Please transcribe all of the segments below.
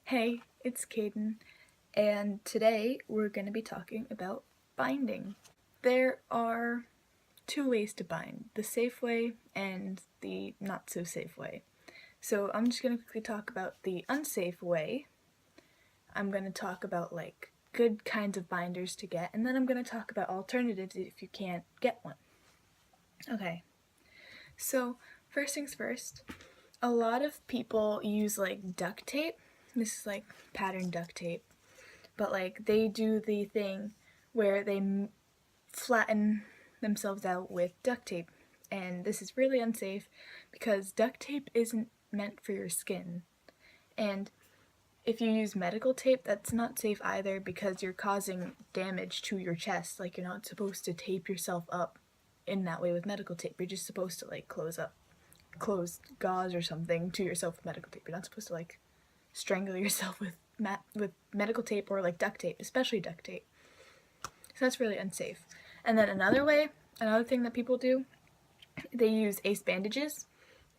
Hey, it's Caden, and today we're going to be talking about binding. There are two ways to bind, the safe way and the not so safe way. So I'm just going to quickly talk about the unsafe way. I'm going to talk about like good kinds of binders to get, and then I'm going to talk about alternatives if you can't get one. Okay, so first things first, a lot of people use like duct tape. This is like pattern duct tape, but like they do the thing where they flatten themselves out with duct tape, and this is really unsafe because duct tape isn't meant for your skin. And if you use medical tape, that's not safe either because you're causing damage to your chest. Like, you're not supposed to tape yourself up in that way with medical tape. You're just supposed to like close gauze or something to yourself with medical tape. You're not supposed to like strangle yourself with medical tape or like duct tape, especially duct tape. So that's really unsafe. And then another thing that people do, they use ace bandages,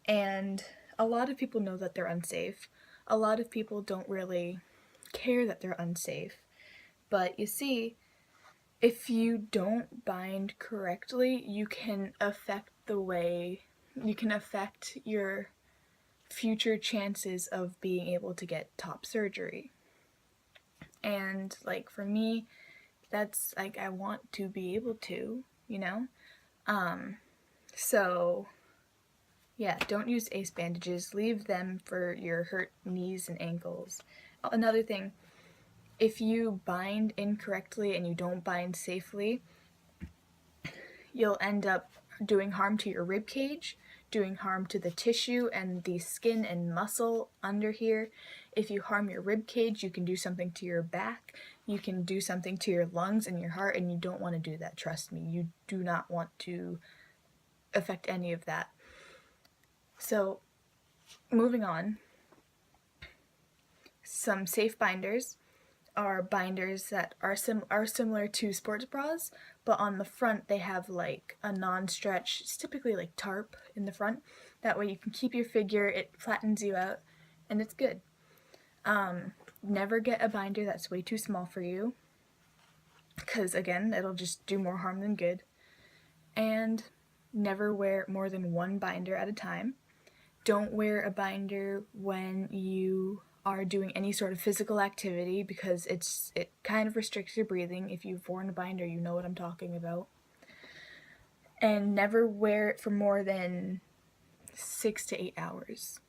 and a lot of people know that they're unsafe. A lot of people don't really care that they're unsafe, but you see, if you don't bind correctly, you can affect your future chances of being able to get top surgery. And like for me, that's like, I want to be able to, so yeah, don't use ace bandages. Leave them for your hurt knees and ankles. Another thing, if you bind incorrectly and you don't bind safely, you'll end up doing harm to your rib cage, doing harm to the tissue and the skin and muscle under here. If you harm your rib cage, you can do something to your back, you can do something to your lungs and your heart, and you don't want to do that, trust me. You do not want to affect any of that. So, moving on, some safe binders are binders that are similar to sports bras, but on the front they have like a non-stretch, it's typically like tarp in the front. That way you can keep your figure, it flattens you out, and it's good. Never get a binder that's way too small for you, because again, it'll just do more harm than good. And never wear more than one binder at a time. Don't wear a binder when you are doing any sort of physical activity because it kind of restricts your breathing. If you've worn a binder, you know what I'm talking about. And never wear it for more than 6 to 8 hours.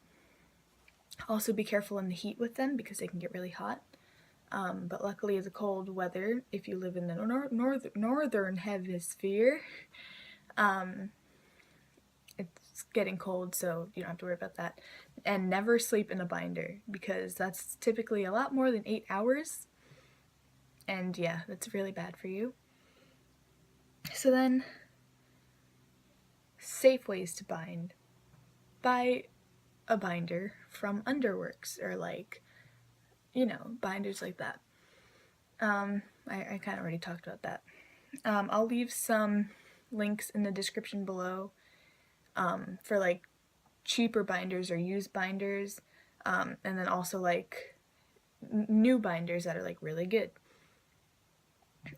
Also be careful in the heat with them because they can get really hot. But luckily the cold weather, if you live in the northern hemisphere, it's getting cold, so you don't have to worry about that. And never sleep in a binder because that's typically a lot more than 8 hours, and yeah, that's really bad for you. So then, safe ways to bind. Buy a binder from Underworks, or like, binders like that. I kind of already talked about that. I'll leave some links in the description below for like cheaper binders or used binders, and then also like new binders that are like really good.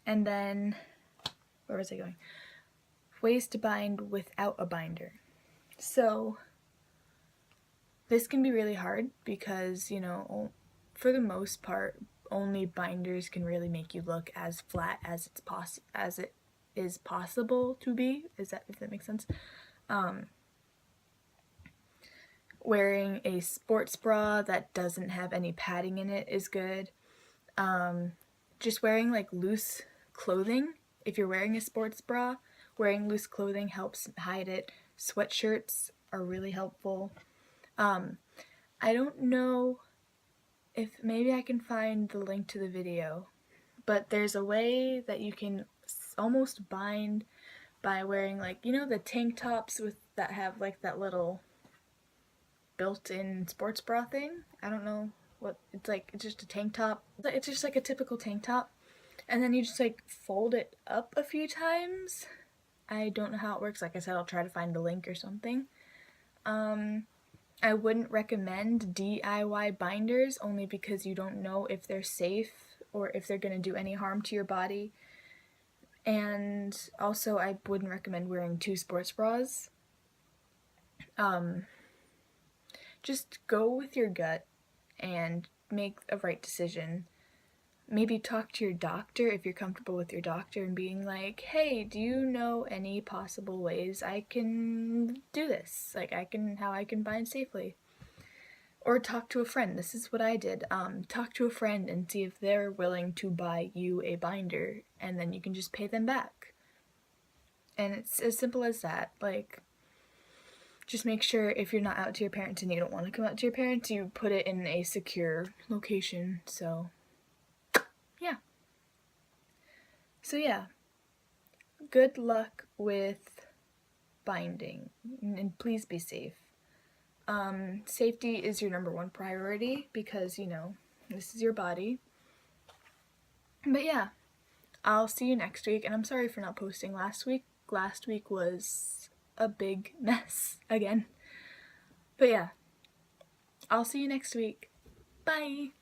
And then, where was I going? Ways to bind without a binder. So this can be really hard because, for the most part, only binders can really make you look as flat as it is possible to be. If that makes sense? Wearing a sports bra that doesn't have any padding in it is good. Just wearing like loose clothing. If you're wearing a sports bra, wearing loose clothing helps hide it. Sweatshirts are really helpful. I don't know if maybe I can find the link to the video, but there's a way that you can almost bind by wearing like, the tank tops that have like that little built-in sports bra thing. I don't know what it's like. It's just a tank top. It's just like a typical tank top, and then you just like fold it up a few times. I don't know how it works. Like I said, I'll try to find the link or something. I wouldn't recommend DIY binders only because you don't know if they're safe or if they're going to do any harm to your body. And also, I wouldn't recommend wearing 2 sports bras. Just go with your gut and make a right decision. Maybe talk to your doctor if you're comfortable with your doctor and being like, hey, do you know any possible ways I can do this? Like, how I can bind safely. Or talk to a friend. This is what I did. Talk to a friend and see if they're willing to buy you a binder, and then you can just pay them back. And it's as simple as that. Like, just make sure if you're not out to your parents and you don't want to come out to your parents, you put it in a secure location. So yeah, good luck with binding, and please be safe. Safety is your number 1 priority because, this is your body. But yeah, I'll see you next week, and I'm sorry for not posting last week. Last week was a big mess again. But yeah, I'll see you next week. Bye!